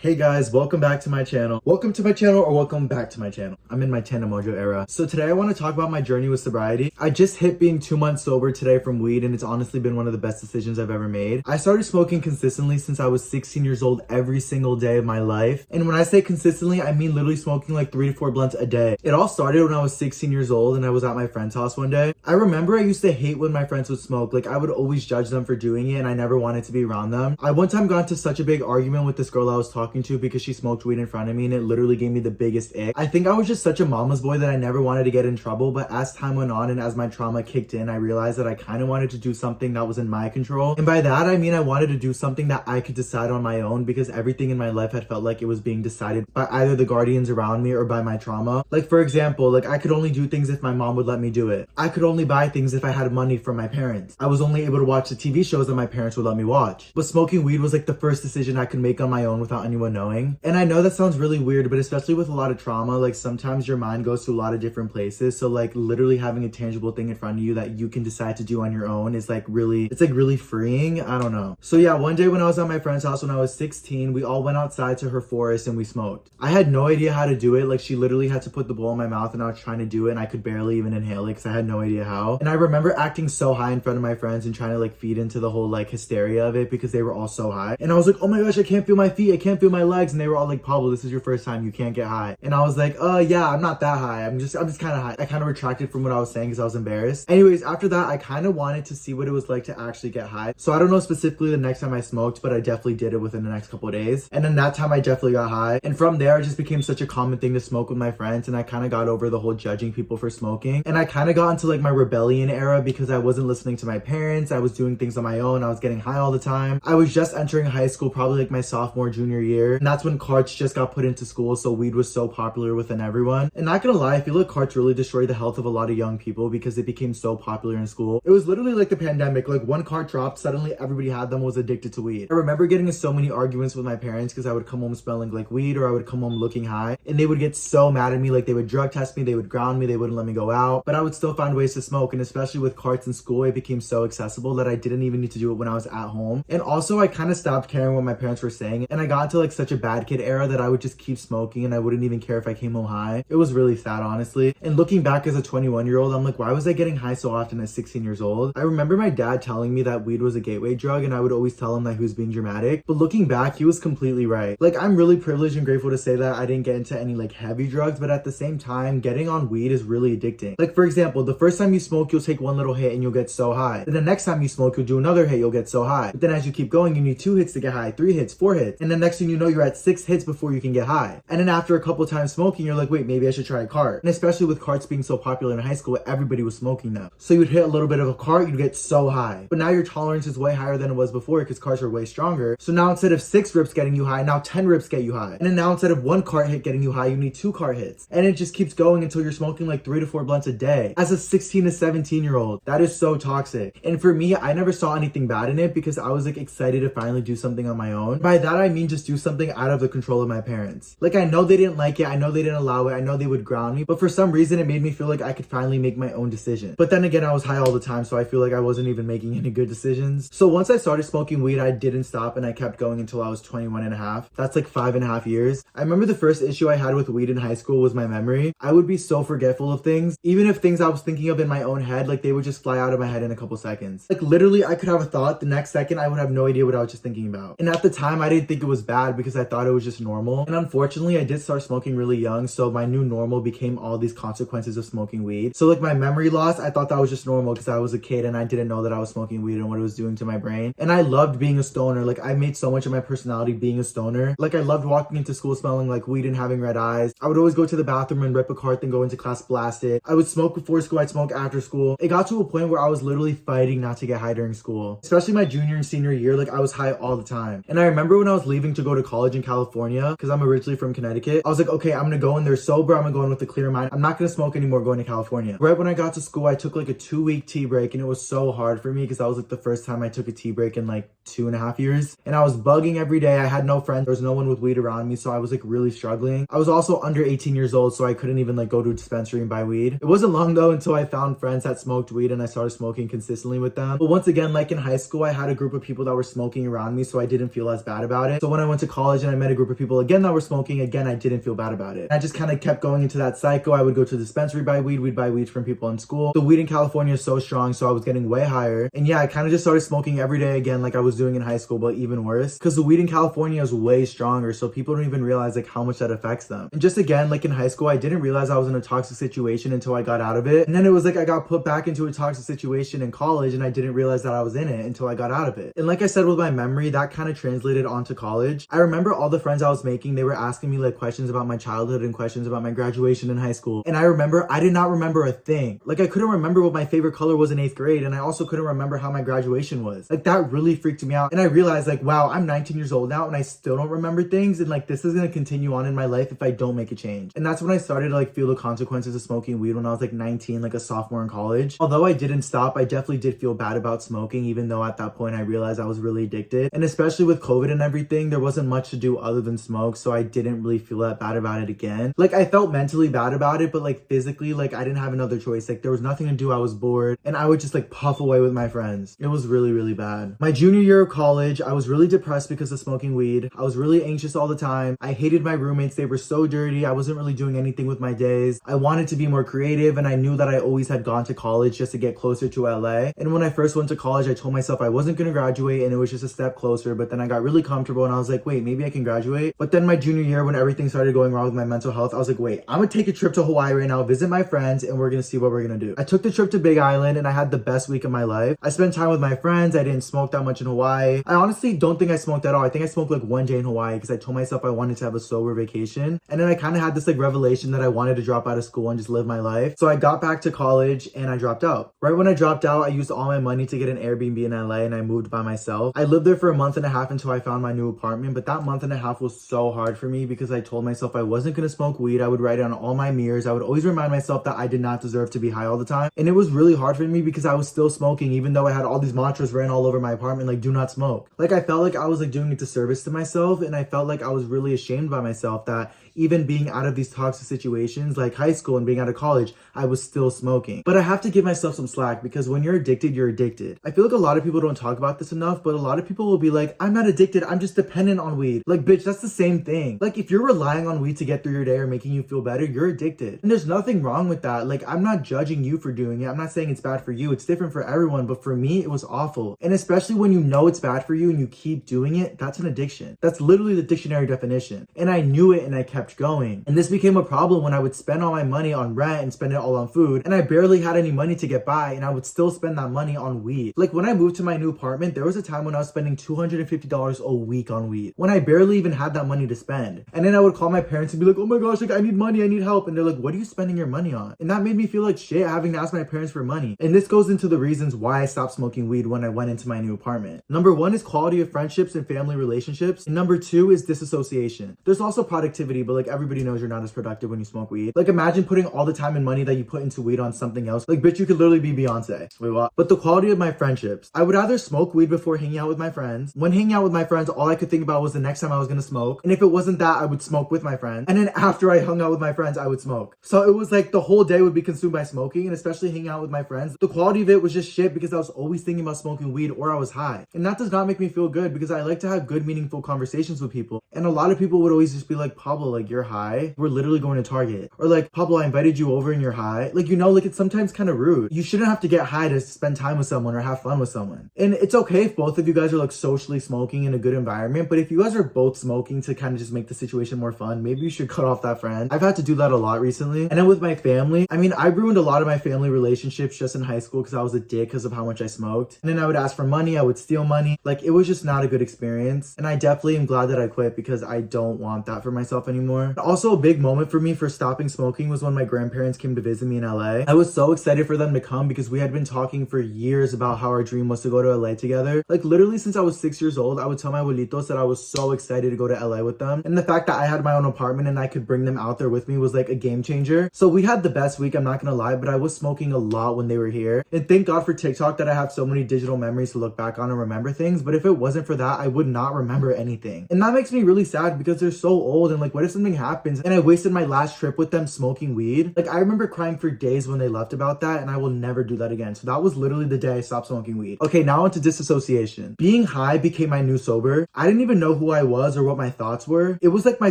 Hey guys, welcome back to my channel. Welcome to my channel or welcome back to my channel. I'm in my Tana Mojo era. So today I want to talk about my journey with sobriety. I just hit being 2 months sober today from weed and it's honestly been one of the best decisions I've ever made. I started smoking consistently since I was 16 years old every single day of my life. And when I say consistently, I mean literally smoking like 3 to 4 blunts a day. It all started when I was 16 years old and I was at my friend's house one day. I remember I used to hate when my friends would smoke. Like I would always judge them for doing it and I never wanted to be around them. I one time got into such a big argument with this girl I was talking to because she smoked weed in front of me and it literally gave me the biggest ick. I think I was just such a mama's boy that I never wanted to get in trouble, but as time went on and as my trauma kicked in, I realized that I kind of wanted to do something that was in my control. And by that, I mean I wanted to do something that I could decide on my own because everything in my life had felt like it was being decided by either the guardians around me or by my trauma. Like for example, like I could only do things if my mom would let me do it. I could only buy things if I had money from my parents. I was only able to watch the TV shows that my parents would let me watch. But smoking weed was like the first decision I could make on my own without anyone knowing. And I know that sounds really weird, but especially with a lot of trauma, like sometimes your mind goes to a lot of different places. So like literally having a tangible thing in front of you that you can decide to do on your own is like really, it's like really freeing. I don't know. So yeah, one day when I was at my friend's house when I was 16, we all went outside to her forest and we smoked. I had no idea how to do it. Like she literally had to put the bowl in my mouth and I was trying to do it and I could barely even inhale it because I had no idea how. And I remember acting so high in front of my friends and trying to like feed into the whole like hysteria of it because they were all so high. And I was like, oh my gosh, I can't feel my feet. I can't feel my legs. And they were all like, Pablo, this is your first time, you can't get high. And I was like, yeah, I'm not that high. I'm just kind of high. I kind of retracted from what I was saying because I was embarrassed. Anyways, after that, I kind of wanted to see what it was like to actually get high. So I don't know specifically the next time I smoked, but I definitely did it within the next couple of days. And then that time I definitely got high. And from there, it just became such a common thing to smoke with my friends. And I kind of got over the whole judging people for smoking. And I kind of got into like my rebellion era because I wasn't listening to my parents. I was doing things on my own. I was getting high all the time. I was just entering high school, probably like my sophomore, junior year. And that's when carts just got put into school. So weed was so popular within everyone. And not gonna lie, I feel like carts really destroyed the health of a lot of young people because it became so popular in school. It was literally like the pandemic. Like one cart dropped, suddenly everybody had them, was addicted to weed. I remember getting in so many arguments with my parents because I would come home smelling like weed or I would come home looking high and they would get so mad at me. Like they would drug test me, they would ground me, they wouldn't let me go out, but I would still find ways to smoke. And especially with carts in school, it became so accessible that I didn't even need to do it when I was at home. And also I kind of stopped caring what my parents were saying and I got into like such a bad kid era that I would just keep smoking and I wouldn't even care if I came home high. It was really sad, honestly. And looking back as a 21-year-old, I'm like, why was I getting high so often at 16 years old? I remember my dad telling me that weed was a gateway drug and I would always tell him that he was being dramatic. But looking back, he was completely right. Like I'm really privileged and grateful to say that I didn't get into any like heavy drugs, but at the same time, getting on weed is really addicting. Like for example, the first time you smoke, you'll take one little hit and you'll get so high. Then the next time you smoke, you'll do another hit, you'll get so high. But then as you keep going, you need 2 hits to get high, 3 hits, 4 hits. And the next thing you know, you're at 6 hits before you can get high. And then after a couple times smoking, you're like, wait, maybe I should try a cart. And especially with carts being so popular in high school, everybody was smoking them. So you'd hit a little bit of a cart, you'd get so high. But now your tolerance is way higher than it was before because carts are way stronger. So now instead of 6 rips getting you high, now 10 rips get you high. And then now instead of 1 cart hit getting you high, you need 2 cart hits. And it just keeps going until you're smoking like 3 to 4 blunts a day. As a 16 to 17-year-old, that is so toxic. And for me, I never saw anything bad in it because I was like excited to finally do something on my own. By that, I mean just do something out of the control of my parents. Like I know they didn't like it, I know they didn't allow it, I know they would ground me, but for some reason it made me feel like I could finally make my own decision. But then again, I was high all the time, so I feel like I wasn't even making any good decisions. So once I started smoking weed, I didn't stop and I kept going until I was 21 and a half. That's like 5.5 years. I remember the first issue I had with weed in high school was my memory. I would be so forgetful of things. Even if things I was thinking of in my own head, like they would just fly out of my head in a couple seconds. Like literally I could have a thought, the next second I would have no idea what I was just thinking about. And at the time I didn't think it was bad because I thought it was just normal. And unfortunately I did start smoking really young, so my new normal became all these consequences of smoking weed. So like my memory loss, I thought that was just normal because I was a kid and I didn't know that I was smoking weed and what it was doing to my brain. And I loved being a stoner. Like I made so much of my personality being a stoner. Like I loved walking into school smelling like weed and having red eyes. I would always go to the bathroom and rip a cart, then go into class blasted. I would smoke before school, I'd smoke after school. It got to a point where I was literally fighting not to get high during school. Especially my junior and senior year, like I was high all the time. And I remember when I was leaving to go to college in California, because I'm originally from Connecticut, I was like, okay, I'm gonna go in there sober, I'm gonna go in with a clear mind. I'm not gonna smoke anymore going to California. Right when I got to school, I took like a 2-week tea break and it was so hard for me because that was like the first time I took a tea break in like 2.5 years. And I was bugging every day. I had no friends. There was no one with weed around me. So I was like really struggling. I was also under 18 years old, so I couldn't even like go to a dispensary and buy weed. It wasn't long though until I found friends that smoked weed and I started smoking consistently with them. But once again, like in high school, I had a group of people that were smoking around me, so I didn't feel as bad about it. So when I went to college and I met a group of people again that were smoking, again, I didn't feel bad about it. I just kind of kept going into that cycle. I would go to the dispensary, buy weed, we'd buy weed from people in school. The weed in California is so strong, so I was getting way higher. And yeah, I kind of just started smoking every day again like I was doing in high school, but even worse because the weed in California is way stronger, so people don't even realize like how much that affects them. And just again, like in high school, I didn't realize I was in a toxic situation until I got out of it. And then it was like I got put back into a toxic situation in college and I didn't realize that I was in it until I got out of it. And like I said with my memory, that kind of translated onto college. I remember all the friends I was making, they were asking me like questions about my childhood and questions about my graduation in high school. And I remember I did not remember a thing. Like I couldn't remember what my favorite color was in 8th grade, and I also couldn't remember how my graduation was. Like that really freaked me out. And I realized like, wow, I'm 19 years old now and I still don't remember things, and like this is gonna continue on in my life if I don't make a change. And that's when I started to like feel the consequences of smoking weed when I was like 19, like a sophomore in college. Although I didn't stop, I definitely did feel bad about smoking, even though at that point I realized I was really addicted. And especially with COVID and everything, there wasn't much to do other than smoke, so I didn't really feel that bad about it again. Like I felt mentally bad about it, but like physically, like I didn't have another choice. Like there was nothing to do, I was bored, and I would just like puff away with my friends. It was really, really bad. My junior year of college, I was really depressed because of smoking weed. I was really anxious all the time. I hated my roommates. They were so dirty. I wasn't really doing anything with my days. I wanted to be more creative, and I knew that I always had gone to college just to get closer to LA. And when I first went to college, I told myself I wasn't going to graduate and it was just a step closer, but then I got really comfortable and I was like, wait, maybe I can graduate. But then my junior year, when everything started going wrong with my mental health, I was like, wait, I'm gonna take a trip to Hawaii right now, visit my friends, and we're gonna see what we're gonna do. I took the trip to Big Island and I had the best week of my life. I spent time with my friends. I didn't smoke that much in Hawaii. I honestly don't think I smoked at all. I think I smoked like one day in Hawaii because I told myself I wanted to have a sober vacation. And then I kind of had this like revelation that I wanted to drop out of school and just live my life. So I got back to college and I dropped out. Right when I dropped out, I used all my money to get an Airbnb in LA and I moved by myself. I lived there for a month and a half until I found my new apartment, but that month and a half was so hard for me because I told myself I wasn't going to smoke weed. I would write it on all my mirrors. I would always remind myself that I did not deserve to be high all the time. And it was really hard for me because I was still smoking, even though I had all these mantras written all over my apartment, like do not smoke. Like I felt like I was like doing a disservice to myself, and I felt like I was really ashamed by myself that even being out of these toxic situations like high school and being out of college, I was still smoking. But I have to give myself some slack because when you're addicted, you're addicted. I feel like a lot of people don't talk about this enough, but a lot of people will be like, I'm not addicted, I'm just dependent on weed. Like, bitch, that's the same thing. Like, if you're relying on weed to get through your day or making you feel better, you're addicted. And there's nothing wrong with that. Like, I'm not judging you for doing it. I'm not saying it's bad for you. It's different for everyone, but for me, it was awful. And especially when you know it's bad for you and you keep doing it, that's an addiction. That's literally the dictionary definition. And I knew it and I kept going. And this became a problem when I would spend all my money on rent and spend it all on food, and I barely had any money to get by, and I would still spend that money on weed. Like when I moved to my new apartment, there was a time when I was spending $250 a week on weed, when I barely even had that money to spend. And then I would call my parents and be like, oh my gosh, like I need money, I need help. And they're like, what are you spending your money on? And that made me feel like shit having to ask my parents for money. And this goes into the reasons why I stopped smoking weed when I went into my new apartment. Number one is quality of friendships and family relationships. And number two is disassociation. There's also productivity, but like everybody knows you're not as productive when you smoke weed. Like imagine putting all the time and money that you put into weed on something else. Like bitch, you could literally be Beyonce. Wait, what? But the quality of my friendships. I would rather smoke weed before hanging out with my friends. When hanging out with my friends, all I could think about was the next time I was gonna smoke. And if it wasn't that, I would smoke with my friends. And then after I hung out with my friends, I would smoke. So it was like the whole day would be consumed by smoking, and especially hanging out with my friends. The quality of it was just shit because I was always thinking about smoking weed or I was high. And that does not make me feel good because I like to have good, meaningful conversations with people. And a lot of people would always just be like, Pablo, like you're high. We're literally going to Target. Or like, Pablo, I invited you over and you're high. Like, you know, like it's sometimes kind of rude. You shouldn't have to get high to spend time with someone or have fun with someone. And it's okay if both of you guys are like socially smoking in a good environment, but if you guys are both smoking to kind of just make the situation more fun, maybe you should cut off that friend. I've had to do that a lot recently. And then with my family, I mean, I ruined a lot of my family relationships just in high school because I was a dick because of how much I smoked. And then I would ask for money, I would steal money. Like it was just not a good experience. And I definitely am glad that I quit because I don't want that for myself anymore. Also, a big moment for me for stopping smoking was when my grandparents came to visit me in LA. I was so excited for them to come because we had been talking for years about how our dream was to go to LA together. Like literally since I was 6 years old, I would tell my abuelitos that I was so excited to go to LA with them. And the fact that I had my own apartment and I could bring them out there with me was like a game changer. So we had the best week, I'm not gonna lie, but I was smoking a lot when they were here. And thank God for TikTok that I have so many digital memories to look back on and remember remember things, but if it wasn't for that, I would not remember anything. And that makes me really sad because they're so old, and like, what if something happens and I wasted my last trip with them smoking weed? Like, I remember crying for days when they left about that, and I will never do that again. So that was literally the day I stopped smoking weed. Okay, now onto disassociation. Being high became my new sober. I didn't even know who I was or what my thoughts were. It was like my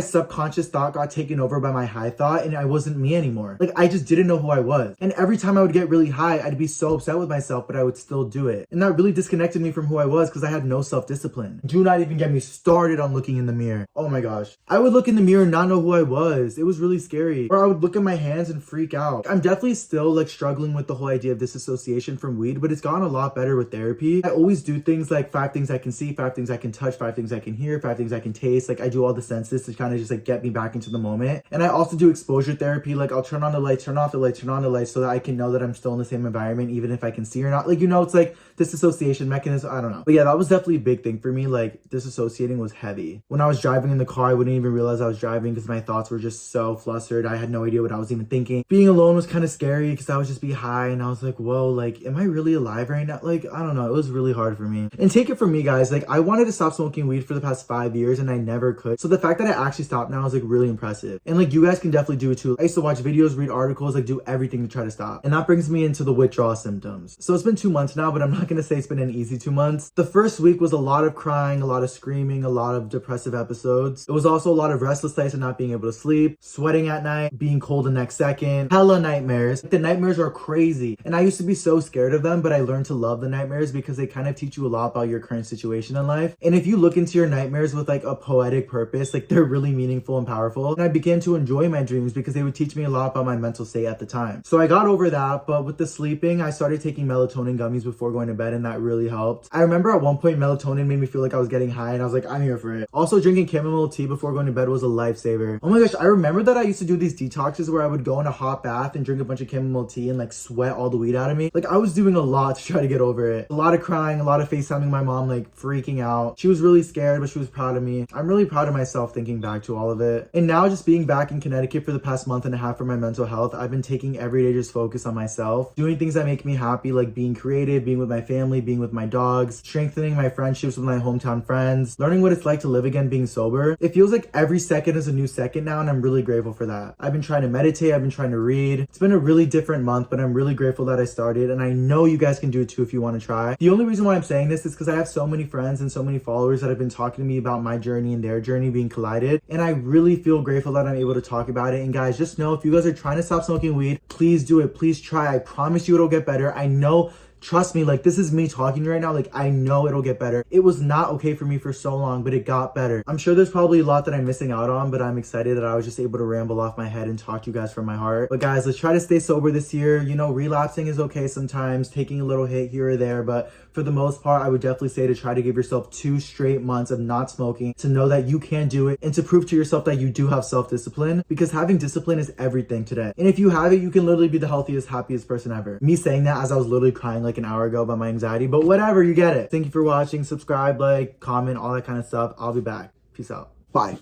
subconscious thought got taken over by my high thought, and I wasn't me anymore. Like, I just didn't know who I was. And every time I would get really high, I'd be so upset with myself, but I would still do it. And that really disconnected me from who I was because I had no self-discipline. Do not even get me started on looking in the mirror. Oh my gosh. I would look in the mirror and not know who I was. It was really scary. Or I would look at my hands and freak out. I'm definitely still like struggling with the whole idea of disassociation from weed, but it's gotten a lot better with therapy. I always do things like 5 things I can see, 5 things I can touch, 5 things I can hear, 5 things I can taste. Like, I do all the senses to kind of just like get me back into the moment. And I also do exposure therapy. Like, I'll turn on the light, turn off the light, turn on the light so that I can know that I'm still in the same environment even if I can see or not. Like, you know, it's like disassociation mechanism. I don't know. But yeah, that was definitely a big thing for me. Like, disassociating was heavy. When I was driving in the car, I wouldn't even realize I was driving because my thoughts were just so flustered. I had no idea what I was even thinking. Being alone was kind of scary because I would just be high and I was like, whoa, like, am I really alive right now? Like, I don't know. It was really hard for me. And take it from me, guys. Like, I wanted to stop smoking weed for the past 5 years and I never could. So the fact that I actually stopped now is like really impressive. And like, you guys can definitely do it too. I used to watch videos, read articles, like do everything to try to stop. And that brings me into the withdrawal symptoms. So it's been 2 months now, but I'm not going to say it's been an easy 2 months. The first week was a lot of crying, a lot of screaming, a lot of depressive episodes. It was also a lot of restless nights and not being able to sleep, sweating at night, being cold the next second, hella nightmares. The nightmares are crazy. And I used to be so scared of them, but I learned to love the nightmares because they kind of teach you a lot about your current situation in life. And if you look into your nightmares with like a poetic purpose, like they're really meaningful and powerful. And I began to enjoy my dreams because they would teach me a lot about my mental state at the time. So I got over that, but with the sleeping, I started taking melatonin gummies before going to bed and that really helped. I remember at one point melatonin made me feel like I was getting high and I was like, I'm here for it. Also, drinking chamomile tea before going to bed was a lifesaver. Oh my gosh, I remember that I used to do these detoxes where I would go in a hot bath and drink a bunch of chamomile tea and like sweat all the weed out of me. Like, I was doing a lot to try to get over it. A lot of crying, a lot of FaceTiming my mom, like freaking out. She was really scared, but she was proud of me. I'm really proud of myself thinking back to all of it. And now just being back in Connecticut for the past month and a half for my mental health, I've been taking every day just focus on myself, doing things that make me happy, like being creative, being with my family, being with my dogs, strengthening my friendships with my hometown friends, learning what it's like to live again being sober. It feels like every second is a new second now, and I'm really grateful for that. I've been trying to meditate, I've been trying to read. It's been a really different month, but I'm really grateful that I started, and I know you guys can do it too if you want to try. The only reason why I'm saying this is because I have so many friends and so many followers that have been talking to me about my journey and their journey being collided, and I really feel grateful that I'm able to talk about it. And guys, just know if you guys are trying to stop smoking weed, please do it. Please try. I promise you it'll get better. I know. Trust me, like, this is me talking right now. Like, I know it'll get better. It was not okay for me for so long, but it got better. I'm sure there's probably a lot that I'm missing out on, but I'm excited that I was just able to ramble off my head and talk to you guys from my heart. But guys, let's try to stay sober this year. You know, relapsing is okay sometimes, taking a little hit here or there, but for the most part, I would definitely say to try to give yourself 2 straight months of not smoking, to know that you can do it, and to prove to yourself that you do have self-discipline, because having discipline is everything today. And if you have it, you can literally be the healthiest, happiest person ever. Me saying that as I was literally crying like an hour ago about my anxiety, but whatever, you get it. Thank you for watching. Subscribe, like, comment, all that kind of stuff. I'll be back. Peace out. Bye.